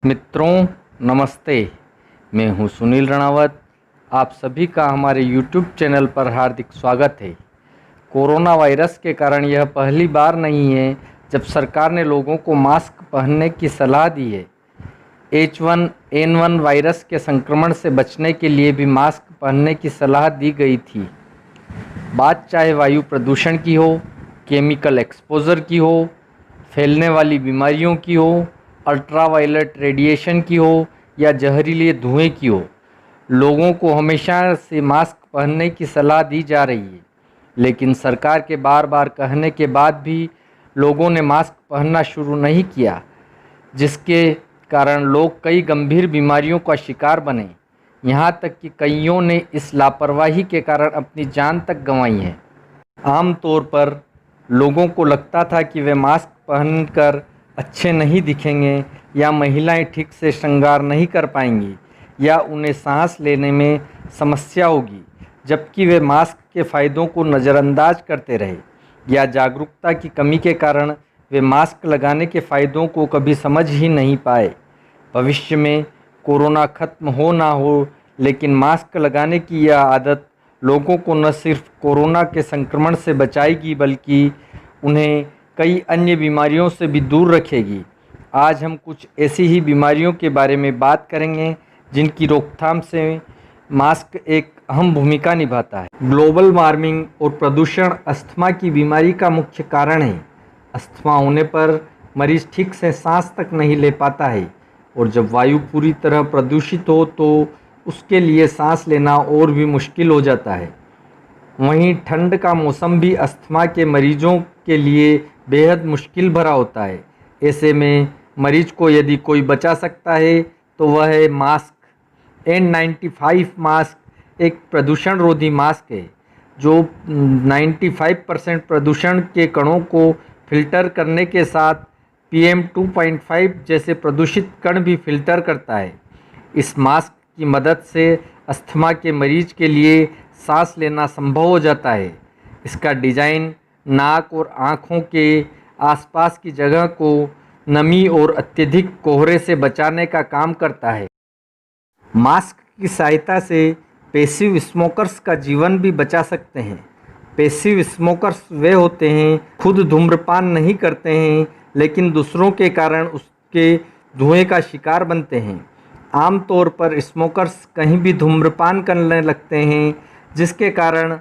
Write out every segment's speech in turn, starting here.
मित्रों नमस्ते। मैं हूं सुनील रणावत। आप सभी का हमारे YouTube चैनल पर हार्दिक स्वागत है। कोरोना वायरस के कारण यह पहली बार नहीं है जब सरकार ने लोगों को मास्क पहनने की सलाह दी है। H1N1 वायरस के संक्रमण से बचने के लिए भी मास्क पहनने की सलाह दी गई थी। बात चाहे वायु प्रदूषण की हो, केमिकल एक्सपोजर की हो, फैलने वाली बीमारियों की हो, अल्ट्रावायलेट रेडिएशन की हो या जहरीले धुएं की हो, लोगों को हमेशा से मास्क पहनने की सलाह दी जा रही है। लेकिन सरकार के बार बार कहने के बाद भी लोगों ने मास्क पहनना शुरू नहीं किया, जिसके कारण लोग कई गंभीर बीमारियों का शिकार बने। यहाँ तक कि कईयों ने इस लापरवाही के कारण अपनी जान तक गंवाई है। आमतौर पर लोगों को लगता था कि वे मास्क पहनकर अच्छे नहीं दिखेंगे, या महिलाएं ठीक से श्रृंगार नहीं कर पाएंगी, या उन्हें सांस लेने में समस्या होगी, जबकि वे मास्क के फ़ायदों को नज़रअंदाज करते रहे, या जागरूकता की कमी के कारण वे मास्क लगाने के फ़ायदों को कभी समझ ही नहीं पाए। भविष्य में कोरोना खत्म हो ना हो, लेकिन मास्क लगाने की यह आदत लोगों को न सिर्फ कोरोना के संक्रमण से बचाएगी, बल्कि उन्हें कई अन्य बीमारियों से भी दूर रखेगी। आज हम कुछ ऐसी ही बीमारियों के बारे में बात करेंगे जिनकी रोकथाम से मास्क एक अहम भूमिका निभाता है। ग्लोबल वार्मिंग और प्रदूषण अस्थमा की बीमारी का मुख्य कारण है। अस्थमा होने पर मरीज ठीक से सांस तक नहीं ले पाता है, और जब वायु पूरी तरह प्रदूषित हो तो उसके लिए सांस लेना और भी मुश्किल हो जाता है। वहीं ठंड का मौसम भी अस्थमा के मरीजों के लिए बेहद मुश्किल भरा होता है। ऐसे में मरीज को यदि कोई बचा सकता है तो वह है मास्क। N95 मास्क एक प्रदूषण रोधी मास्क है जो 95% प्रदूषण के कणों को फिल्टर करने के साथ PM2.5 जैसे प्रदूषित कण भी फिल्टर करता है। इस मास्क की मदद से अस्थमा के मरीज के लिए सांस लेना संभव हो जाता है। इसका डिज़ाइन नाक और आँखों के आसपास की जगह को नमी और अत्यधिक कोहरे से बचाने का काम करता है। मास्क की सहायता से पैसिव स्मोकर्स का जीवन भी बचा सकते हैं। पैसिव स्मोकर्स वे होते हैं खुद धूम्रपान नहीं करते हैं, लेकिन दूसरों के कारण उसके धुएं का शिकार बनते हैं। आमतौर पर स्मोकर्स कहीं भी धूम्रपान करने लगते हैं, जिसके कारण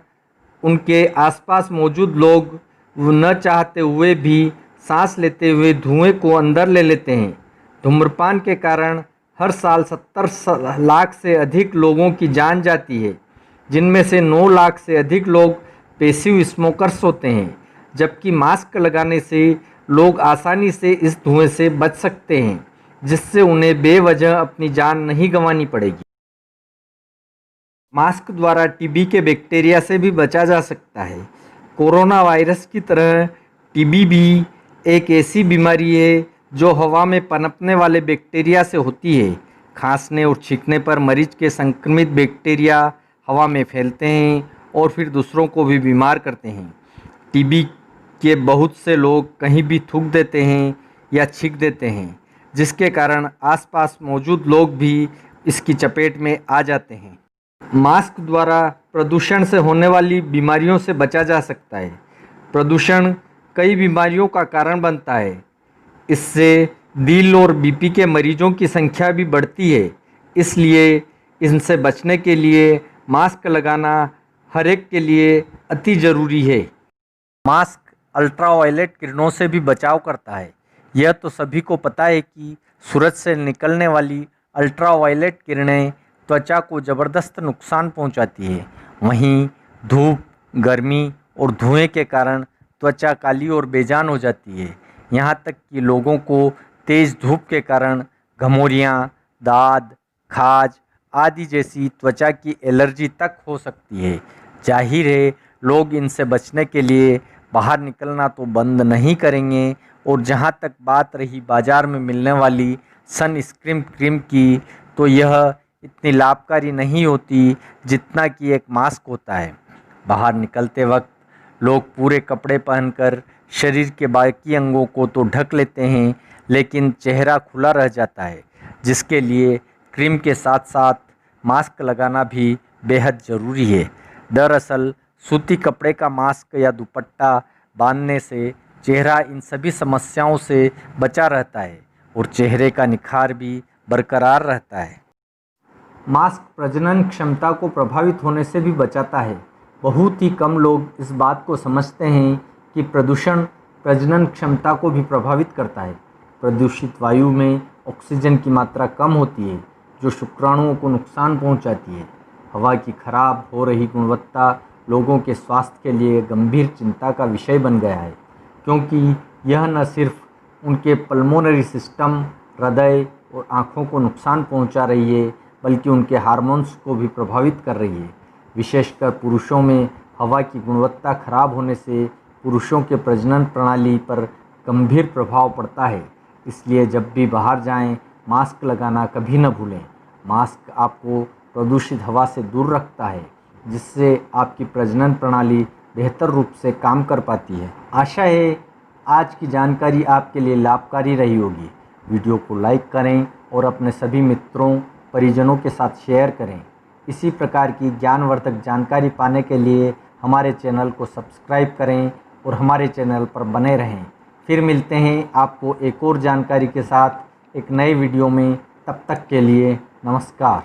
उनके आसपास मौजूद लोग न चाहते हुए भी सांस लेते हुए धुएं को अंदर ले लेते हैं। धूम्रपान के कारण हर साल 70 लाख से अधिक लोगों की जान जाती है, जिनमें से 9 लाख से अधिक लोग पैसिव स्मोकर्स होते हैं। जबकि मास्क लगाने से लोग आसानी से इस धुएं से बच सकते हैं, जिससे उन्हें बेवजह अपनी जान नहीं गंवानी पड़ेगी। मास्क द्वारा टीबी के बैक्टीरिया से भी बचा जा सकता है। कोरोना वायरस की तरह टीबी भी एक ऐसी बीमारी है जो हवा में पनपने वाले बैक्टीरिया से होती है। खांसने और छींकने पर मरीज के संक्रमित बैक्टीरिया हवा में फैलते हैं और फिर दूसरों को भी बीमार करते हैं। टीबी के बहुत से लोग कहीं भी थूक देते हैं या छींक देते हैं, जिसके कारण आसपास मौजूद लोग भी इसकी चपेट में आ जाते हैं। मास्क द्वारा प्रदूषण से होने वाली बीमारियों से बचा जा सकता है। प्रदूषण कई बीमारियों का कारण बनता है। इससे दिल और बीपी के मरीजों की संख्या भी बढ़ती है। इसलिए इनसे बचने के लिए मास्क लगाना हर एक के लिए अति ज़रूरी है। मास्क अल्ट्रावायलेट किरणों से भी बचाव करता है। यह तो सभी को पता है कि सूरज से निकलने वाली अल्ट्रावायलेट किरणें त्वचा को ज़बरदस्त नुकसान पहुंचाती है। वहीं धूप, गर्मी और धुएं के कारण त्वचा काली और बेजान हो जाती है। यहाँ तक कि लोगों को तेज़ धूप के कारण घमौरियाँ, दाद, खाज आदि जैसी त्वचा की एलर्जी तक हो सकती है। जाहिर है लोग इनसे बचने के लिए बाहर निकलना तो बंद नहीं करेंगे। और जहाँ तक बात रही बाज़ार में मिलने वाली सनस्क्रीन क्रीम की, तो यह इतनी लाभकारी नहीं होती जितना कि एक मास्क होता है। बाहर निकलते वक्त लोग पूरे कपड़े पहनकर शरीर के बाकी अंगों को तो ढक लेते हैं, लेकिन चेहरा खुला रह जाता है। जिसके लिए क्रीम के साथ साथ मास्क लगाना भी बेहद ज़रूरी है। दरअसल सूती कपड़े का मास्क या दुपट्टा बांधने से चेहरा इन सभी समस्याओं से बचा रहता है और चेहरे का निखार भी बरकरार रहता है। मास्क प्रजनन क्षमता को प्रभावित होने से भी बचाता है। बहुत ही कम लोग इस बात को समझते हैं कि प्रदूषण प्रजनन क्षमता को भी प्रभावित करता है। प्रदूषित वायु में ऑक्सीजन की मात्रा कम होती है, जो शुक्राणुओं को नुकसान पहुंचाती है। हवा की खराब हो रही गुणवत्ता लोगों के स्वास्थ्य के लिए गंभीर चिंता का विषय बन गया है, क्योंकि यह न सिर्फ उनके पल्मोनरी सिस्टम, हृदय और आँखों को नुकसान पहुंचा रही है, बल्कि उनके हार्मोन्स को भी प्रभावित कर रही है। विशेषकर पुरुषों में हवा की गुणवत्ता खराब होने से पुरुषों के प्रजनन प्रणाली पर गंभीर प्रभाव पड़ता है। इसलिए जब भी बाहर जाएं, मास्क लगाना कभी न भूलें। मास्क आपको प्रदूषित हवा से दूर रखता है, जिससे आपकी प्रजनन प्रणाली बेहतर रूप से काम कर पाती है। आशा है आज की जानकारी आपके लिए लाभकारी रही होगी। वीडियो को लाइक करें और अपने सभी मित्रों, परिजनों के साथ शेयर करें। इसी प्रकार की ज्ञानवर्धक जानकारी पाने के लिए हमारे चैनल को सब्सक्राइब करें और हमारे चैनल पर बने रहें। फिर मिलते हैं आपको एक और जानकारी के साथ एक नए वीडियो में। तब तक के लिए नमस्कार।